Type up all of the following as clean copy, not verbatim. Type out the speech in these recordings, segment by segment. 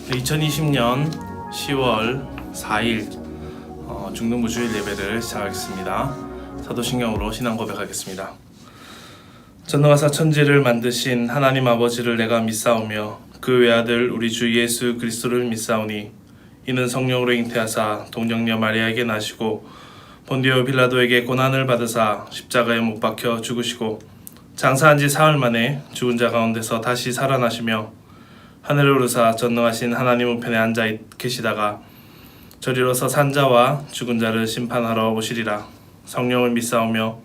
2020년 10월 4일 중등부 주일 예배를 시작하겠습니다. 사도신경으로 신앙 고백하겠습니다. 전능하사 천지를 만드신 하나님 아버지를 내가 믿사오며 그 외아들 우리 주 예수 그리스도를 믿사오니 이는 성령으로 잉태하사 동정녀 마리아에게 나시고 본디오 빌라도에게 고난을 받으사 십자가에 못 박혀 죽으시고 장사한 지 사흘 만에 죽은 자 가운데서 다시 살아나시며 하늘에 오르사 전능하신 하나님 우편에 앉아 계시다가 저리로서 산자와 죽은 자를 심판하러 오시리라. 성령을 믿사오며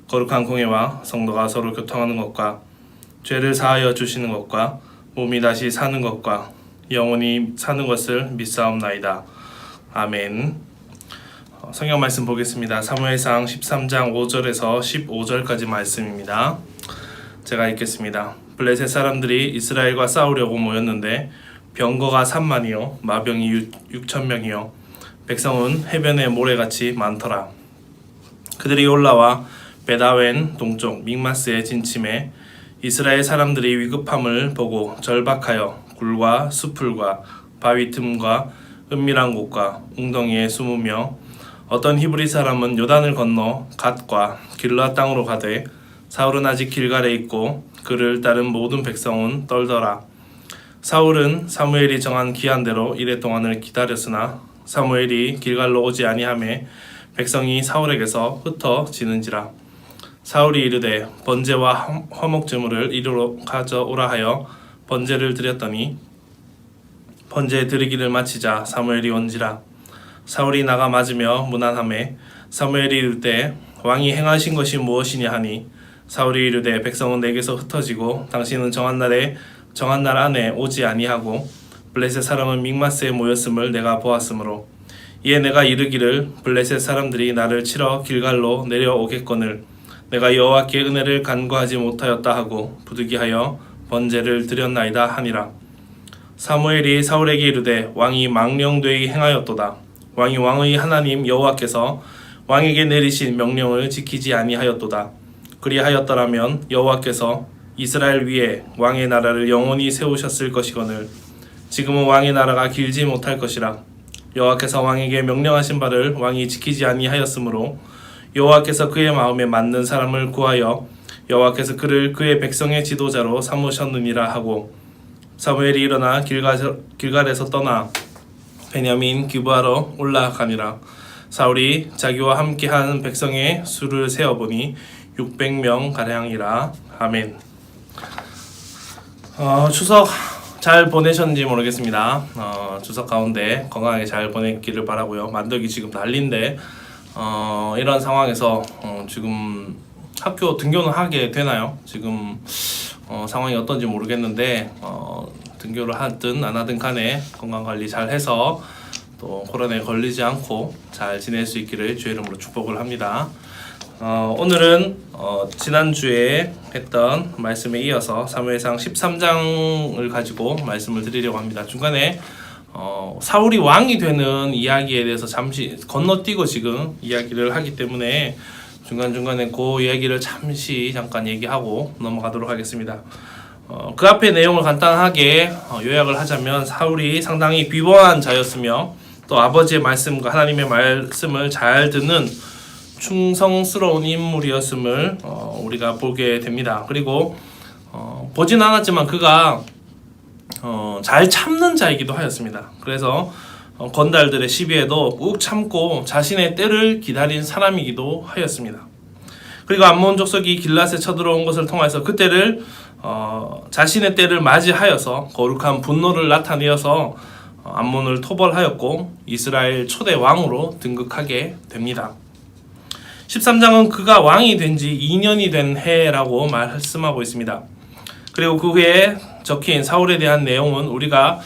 거룩한 공예와 성도가 서로 교통하는 것과 죄를 사하여 주시는 것과 몸이 다시 사는 것과 영원히 사는 것을 믿사옵나이다. 아멘. 성경 말씀 보겠습니다. 사무엘상 13장 5절에서 15절까지 말씀입니다. 제가 읽겠습니다. 블레셋 사람들이 이스라엘과 싸우려고 모였는데 병거가 3만이요 마병이 6,000명이요 백성은 해변의 모래같이 많더라. 그들이 올라와 베다웬 동쪽 믹마스에 진침해 이스라엘 사람들이 위급함을 보고 절박하여 굴과 수풀과 바위 틈과 은밀한 곳과 웅덩이에 숨으며 어떤 히브리 사람은 요단을 건너 갓과 길르앗 땅으로 가되 사울은 아직 길갈에 있고 그를 따른 모든 백성은 떨더라. 사울은 사무엘이 정한 기한대로 이레 동안을 기다렸으나 사무엘이 길갈로 오지 아니하매 백성이 사울에게서 흩어지는지라. 사울이 이르되 번제와 화목제물을 이리로 가져오라 하여 번제를 드렸더니 번제 드리기를 마치자 사무엘이 온지라. 사울이 나가 맞으며 무난하매 사무엘이 이르되 왕이 행하신 것이 무엇이냐 하니 사울이 이르되 백성은 내게서 흩어지고 당신은 정한 날 안에 오지 아니하고 블레셋 사람은 믹마스에 모였음을 내가 보았으므로 이에 내가 이르기를 블레셋 사람들이 나를 치러 길갈로 내려오겠거늘 내가 여호와께 은혜를 간구하지 못하였다 하고 부득이하여 번제를 드렸나이다 하니라. 사무엘이 사울에게 이르되 왕이 망령되이 행하였도다. 왕이 왕의 하나님 여호와께서 왕에게 내리신 명령을 지키지 아니하였도다. 그리하였더라면 여호와께서 이스라엘 위에 왕의 나라를 영원히 세우셨을 것이거늘 지금은 왕의 나라가 길지 못할 것이라. 여호와께서 왕에게 명령하신 바를 왕이 지키지 아니하였으므로 여호와께서 그의 마음에 맞는 사람을 구하여 여호와께서 그를 그의 백성의 지도자로 삼으셨느니라 하고 사무엘이 일어나 길갈에서 떠나 베냐민 기브아로 올라가니라. 사울이 자기와 함께한 백성의 수를 세어보니 600명 가량이라. 아멘. 추석 잘 보내셨는지 모르겠습니다. 추석 가운데 건강하게 잘 보냈기를 바라고요. 만덕이 지금 난리인데 이런 상황에서 지금 학교 등교는 하게 되나요? 지금 상황이 어떤지 모르겠는데 등교를 하든 안 하든 간에 건강관리 잘 해서 또 코로나에 걸리지 않고 잘 지낼 수 있기를 주의 이름으로 축복을 합니다. 오늘은 지난주에 했던 말씀에 이어서 사무엘상 13장을 가지고 말씀을 드리려고 합니다. 중간에 사울이 왕이 되는 이야기에 대해서 잠시 건너뛰고 지금 이야기를 하기 때문에 중간중간에 그 이야기를 잠깐 얘기하고 넘어가도록 하겠습니다. 그 앞에 내용을 간단하게 요약을 하자면 사울이 상당히 비범한 자였으며 또 아버지의 말씀과 하나님의 말씀을 잘 듣는 충성스러운 인물이었음을 우리가 보게 됩니다. 그리고 보진 않았지만 그가 잘 참는 자이기도 하였습니다. 그래서 건달들의 시비에도 꾹 참고 자신의 때를 기다린 사람이기도 하였습니다. 그리고 암몬 족속이 길앗에 쳐들어온 것을 통해서 그때를 자신의 때를 맞이하여서 거룩한 분노를 나타내어서 암몬을 토벌하였고 이스라엘 초대 왕으로 등극하게 됩니다. 13장은 그가 왕이 된 지 2년이 된 해라고 말씀하고 있습니다. 그리고 그 후에 적힌 사울에 대한 내용은 우리가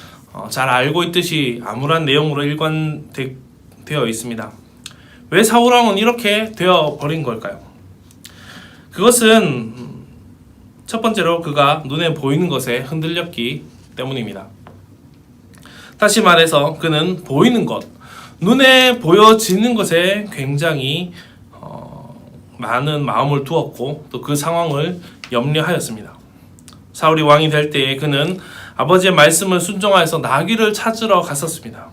잘 알고 있듯이 암울한 내용으로 일관되어 있습니다. 왜 사울왕은 이렇게 되어버린 걸까요? 그것은 첫 번째로 그가 눈에 보이는 것에 흔들렸기 때문입니다. 다시 말해서 그는 보이는 것, 눈에 보여지는 것에 굉장히 많은 마음을 두었고 또 그 상황을 염려하였습니다. 사울이 왕이 될 때에 그는 아버지의 말씀을 순종하여서 나귀를 찾으러 갔었습니다.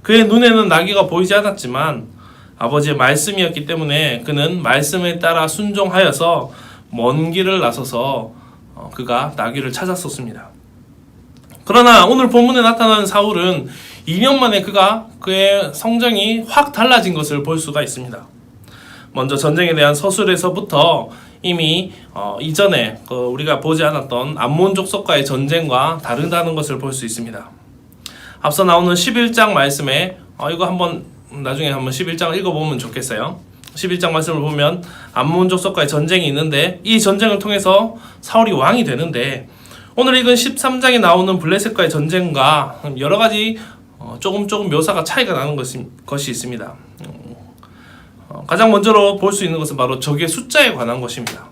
그의 눈에는 나귀가 보이지 않았지만 아버지의 말씀이었기 때문에 그는 말씀에 따라 순종하여서 먼 길을 나서서 그가 나귀를 찾았었습니다. 그러나 오늘 본문에 나타나는 사울은 2년 만에 그의 성정이 확 달라진 것을 볼 수가 있습니다. 먼저 전쟁에 대한 서술에서부터 이미 이전에 우리가 보지 않았던 암몬 족속과의 전쟁과 다르다는 것을 볼 수 있습니다. 앞서 나오는 11장 말씀에 이거 나중에 한번 11장을 읽어보면 좋겠어요. 11장 말씀을 보면 암몬 족속과의 전쟁이 있는데 이 전쟁을 통해서 사울이 왕이 되는데 오늘 읽은 13장에 나오는 블레셋과의 전쟁과 여러 가지 조금 묘사가 차이가 나는 것이 있습니다. 가장 먼저로 볼 수 있는 것은 바로 적의 숫자에 관한 것입니다.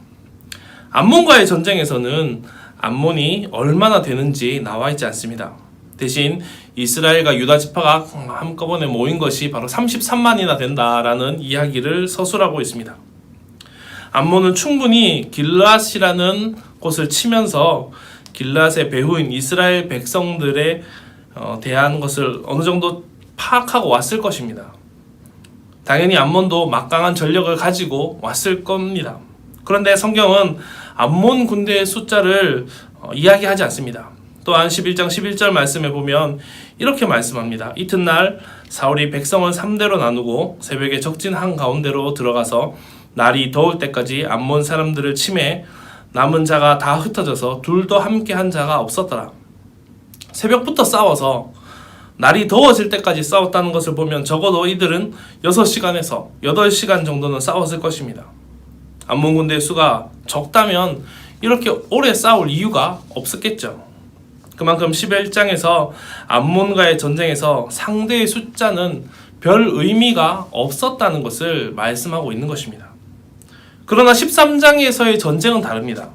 암몬과의 전쟁에서는 암몬이 얼마나 되는지 나와 있지 않습니다. 대신 이스라엘과 유다 지파가 한꺼번에 모인 것이 바로 33만이나 된다라는 이야기를 서술하고 있습니다. 암몬은 충분히 길앗이라는 곳을 치면서 길앗의 배후인 이스라엘 백성들에 대한 것을 어느 정도 파악하고 왔을 것입니다. 당연히 암몬도 막강한 전력을 가지고 왔을 겁니다. 그런데 성경은 암몬 군대의 숫자를 이야기하지 않습니다. 또한 11장 11절 말씀에 보면 이렇게 말씀합니다. 이튿날 사울이 백성을 3대로 나누고 새벽에 적진 한가운데로 들어가서 날이 더울 때까지 암몬 사람들을 치매 남은 자가 다 흩어져서 둘도 함께 한 자가 없었더라. 새벽부터 싸워서 날이 더워질 때까지 싸웠다는 것을 보면 적어도 이들은 6시간에서 8시간 정도는 싸웠을 것입니다. 암몬 군대의 수가 적다면 이렇게 오래 싸울 이유가 없었겠죠. 그만큼 11장에서 암몬과의 전쟁에서 상대의 숫자는 별 의미가 없었다는 것을 말씀하고 있는 것입니다. 그러나 13장에서의 전쟁은 다릅니다.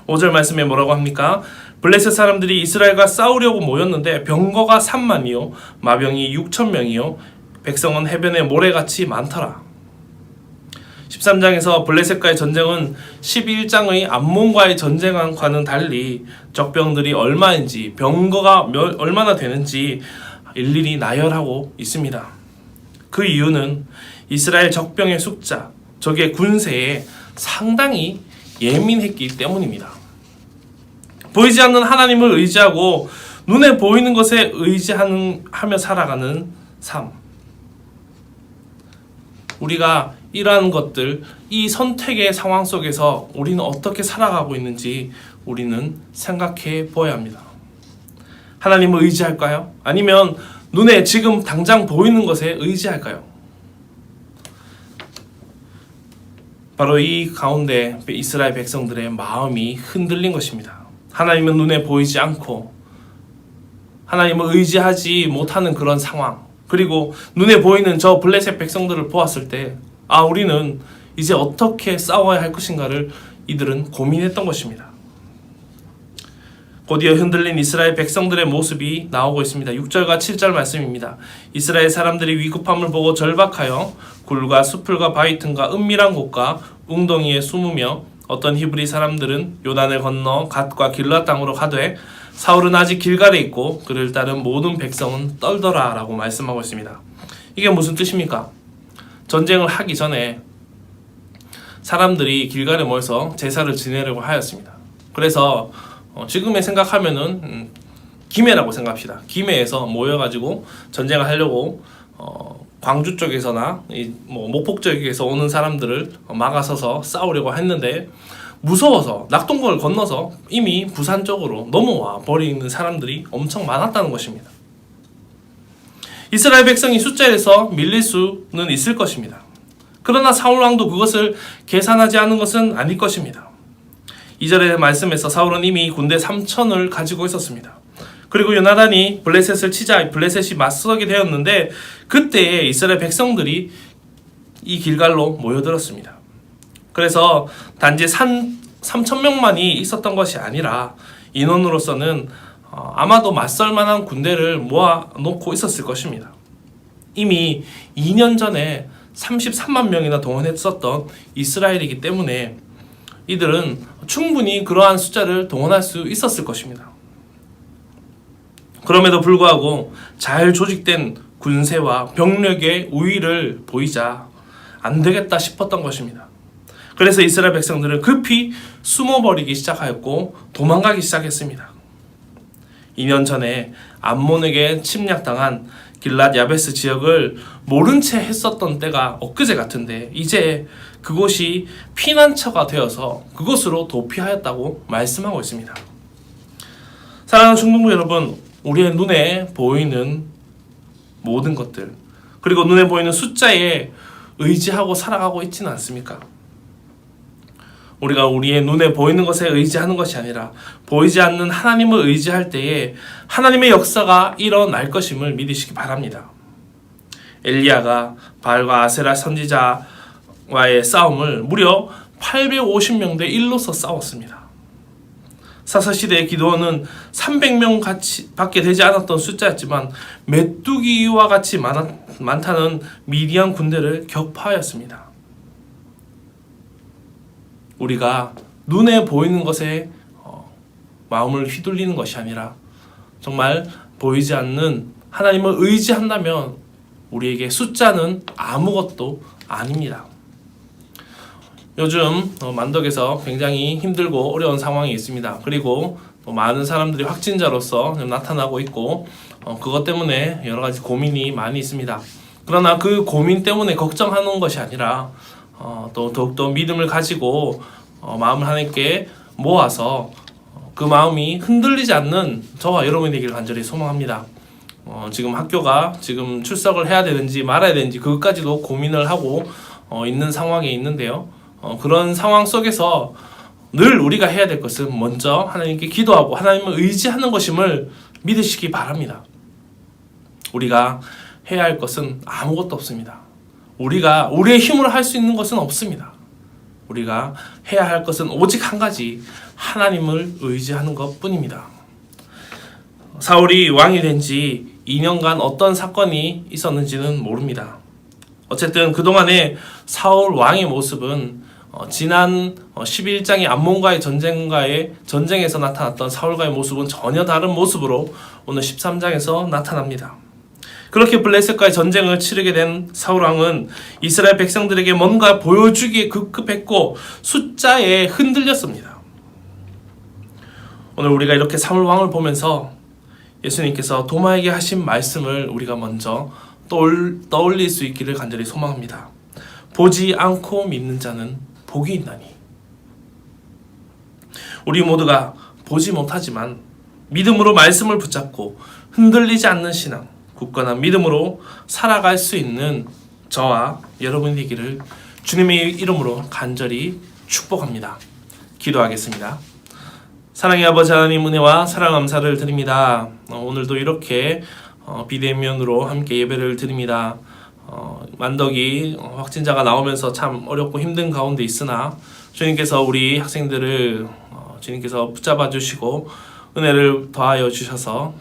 5절 말씀에 뭐라고 합니까? 블레셋 사람들이 이스라엘과 싸우려고 모였는데 병거가 3만이요 마병이 6,000명이요 백성은 해변에 모래같이 많더라. 13장에서 블레셋과의 전쟁은 11장의 암몬과의 전쟁과는 달리 적병들이 얼마인지 병거가 얼마나 되는지 일일이 나열하고 있습니다. 그 이유는 이스라엘 적병의 숫자, 적의 군세에 상당히 예민했기 때문입니다. 보이지 않는 하나님을 의지하고 눈에 보이는 것에 의지하며 살아가는 삶. 우리가 이러한 것들, 이 선택의 상황 속에서 우리는 어떻게 살아가고 있는지 우리는 생각해 보아야 합니다. 하나님을 의지할까요? 아니면 눈에 지금 당장 보이는 것에 의지할까요? 바로 이 가운데 이스라엘 백성들의 마음이 흔들린 것입니다. 하나님은 눈에 보이지 않고 하나님을 의지하지 못하는 그런 상황, 그리고 눈에 보이는 저 블레셋 백성들을 보았을 때 우리는 이제 어떻게 싸워야 할 것인가를 이들은 고민했던 것입니다. 곧이어 흔들린 이스라엘 백성들의 모습이 나오고 있습니다. 6절과 7절 말씀입니다. 이스라엘 사람들이 위급함을 보고 절박하여 굴과 수풀과 바위 틈과 은밀한 곳과 웅덩이에 숨으며 어떤 히브리 사람들은 요단을 건너 갓과 길라 땅으로 가되 사울은 아직 길갈에 있고 그를 따른 모든 백성은 떨더라 라고 말씀하고 있습니다. 이게 무슨 뜻입니까? 전쟁을 하기 전에 사람들이 길갈에 모여서 제사를 지내려고 하였습니다. 그래서 지금의 생각하면은 김해라고 생각합시다. 김해에서 모여가지고 전쟁을 하려고 광주 쪽에서나 목포 쪽에서 오는 사람들을 막아서서 싸우려고 했는데 무서워서 낙동강을 건너서 이미 부산 쪽으로 넘어와 버리는 사람들이 엄청 많았다는 것입니다. 이스라엘 백성이 숫자에서 밀릴 수는 있을 것입니다. 그러나 사울 왕도 그것을 계산하지 않은 것은 아닐 것입니다. 2절의 말씀에서 사울은 이미 군대 3,000을 가지고 있었습니다. 그리고 요나단이 블레셋을 치자 블레셋이 맞서게 되었는데 그때에 이스라엘 백성들이 이 길갈로 모여들었습니다. 그래서 단지 3,000명만이 있었던 것이 아니라 인원으로서는 아마도 맞설 만한 군대를 모아놓고 있었을 것입니다. 이미 2년 전에 33만 명이나 동원했었던 이스라엘이기 때문에 이들은 충분히 그러한 숫자를 동원할 수 있었을 것입니다. 그럼에도 불구하고 잘 조직된 군세와 병력의 우위를 보이자 안 되겠다 싶었던 것입니다. 그래서 이스라엘 백성들은 급히 숨어버리기 시작하였고 도망가기 시작했습니다. 2년 전에 암몬에게 침략당한 길랏 야베스 지역을 모른 채 했었던 때가 엊그제 같은데 이제 그곳이 피난처가 되어서 그곳으로 도피하였다고 말씀하고 있습니다. 사랑하는 충동부 여러분, 우리의 눈에 보이는 모든 것들, 그리고 눈에 보이는 숫자에 의지하고 살아가고 있지는 않습니까? 우리가 우리의 눈에 보이는 것에 의지하는 것이 아니라 보이지 않는 하나님을 의지할 때에 하나님의 역사가 일어날 것임을 믿으시기 바랍니다. 엘리야가 바알과 아세라 선지자와의 싸움을 무려 850명 대 1로서 싸웠습니다. 사사시대의 기드온은 300명 밖에 되지 않았던 숫자였지만 메뚜기와 같이 많다는 미디안 군대를 격파하였습니다. 우리가 눈에 보이는 것에 마음을 휘둘리는 것이 아니라 정말 보이지 않는 하나님을 의지한다면 우리에게 숫자는 아무것도 아닙니다. 요즘 만덕에서 굉장히 힘들고 어려운 상황이 있습니다. 그리고 많은 사람들이 확진자로서 나타나고 있고 그것 때문에 여러 가지 고민이 많이 있습니다. 그러나 그 고민 때문에 걱정하는 것이 아니라 또 더욱더 믿음을 가지고 마음을 하나님께 모아서 그 마음이 흔들리지 않는 저와 여러분이 되기를 간절히 소망합니다. 지금 학교가 지금 출석을 해야 되는지 말아야 되는지 그것까지도 고민을 하고 있는 상황에 있는데요. 그런 상황 속에서 늘 우리가 해야 될 것은 먼저 하나님께 기도하고 하나님을 의지하는 것임을 믿으시기 바랍니다. 우리가 해야 할 것은 아무것도 없습니다. 우리가 우리의 힘으로 할 수 있는 것은 없습니다. 우리가 해야 할 것은 오직 한 가지, 하나님을 의지하는 것뿐입니다. 사울이 왕이 된 지 2년간 어떤 사건이 있었는지는 모릅니다. 어쨌든 그동안의 사울 왕의 모습은 지난 11장의 암몬과의 전쟁에서 나타났던 사울과의 모습은 전혀 다른 모습으로 오늘 13장에서 나타납니다. 그렇게 블레셋과의 전쟁을 치르게 된 사울왕은 이스라엘 백성들에게 뭔가 보여주기에 급급했고 숫자에 흔들렸습니다. 오늘 우리가 이렇게 사울왕을 보면서 예수님께서 도마에게 하신 말씀을 우리가 먼저 떠올릴 수 있기를 간절히 소망합니다. 보지 않고 믿는 자는 복이 있나니. 우리 모두가 보지 못하지만 믿음으로 말씀을 붙잡고 흔들리지 않는 신앙, 굳건한 믿음으로 살아갈 수 있는 저와 여러분이 되기를 주님의 이름으로 간절히 축복합니다. 기도하겠습니다. 사랑의 아버지 하나님, 은혜와 사랑 감사를 드립니다. 오늘도 이렇게 비대면으로 함께 예배를 드립니다. 만덕이 확진자가 나오면서 참 어렵고 힘든 가운데 있으나 주님께서 우리 학생들을 주님께서 붙잡아 주시고 은혜를 더하여 주셔서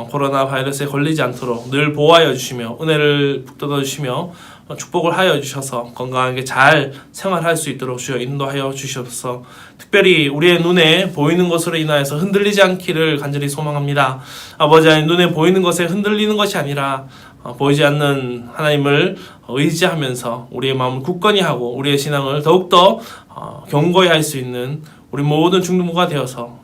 코로나 바이러스에 걸리지 않도록 늘 보호하여 주시며 은혜를 북돋아 주시며 축복을 하여 주셔서 건강하게 잘 생활할 수 있도록 주여 인도하여 주시옵소서. 특별히 우리의 눈에 보이는 것으로 인하여서 흔들리지 않기를 간절히 소망합니다. 아버지 하나님, 눈에 보이는 것에 흔들리는 것이 아니라 보이지 않는 하나님을 의지하면서 우리의 마음을 굳건히 하고 우리의 신앙을 더욱더 견고히 할 수 있는 우리 모든 중등부가 되어서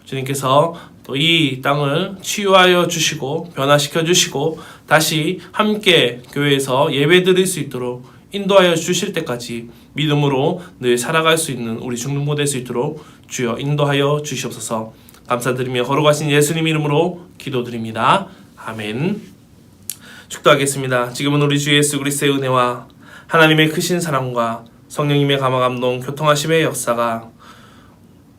주님께서 또 이 땅을 치유하여 주시고 변화시켜 주시고 다시 함께 교회에서 예배 드릴 수 있도록 인도하여 주실 때까지 믿음으로 늘 살아갈 수 있는 우리 중등부 될 수 있도록 주여 인도하여 주시옵소서. 감사드리며 걸어가신 예수님 이름으로 기도드립니다. 아멘. 축도하겠습니다. 지금은 우리 주 예수 그리스도의 은혜와 하나님의 크신 사랑과 성령님의 감화 감동 교통하심의 역사가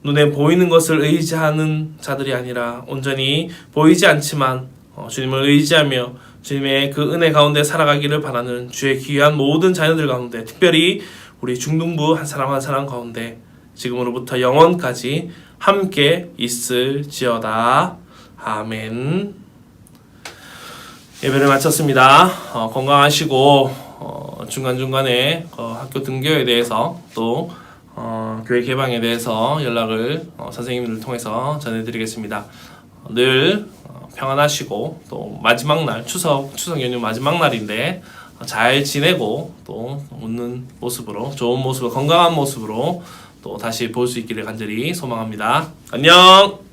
눈에 보이는 것을 의지하는 자들이 아니라 온전히 보이지 않지만 주님을 의지하며 주님의 그 은혜 가운데 살아가기를 바라는 주의 귀한 모든 자녀들 가운데, 특별히 우리 중등부 한 사람 한 사람 가운데 지금으로부터 영원까지 함께 있을지어다. 아멘. 예배를 마쳤습니다. 건강하시고 중간중간에 학교 등교에 대해서 또 교회 개방에 대해서 연락을 선생님들을 통해서 전해드리겠습니다. 늘 평안하시고 또 마지막 날 추석 연휴 마지막 날인데 잘 지내고 또 웃는 모습으로 좋은 모습으로 건강한 모습으로 또 다시 볼 수 있기를 간절히 소망합니다. 안녕.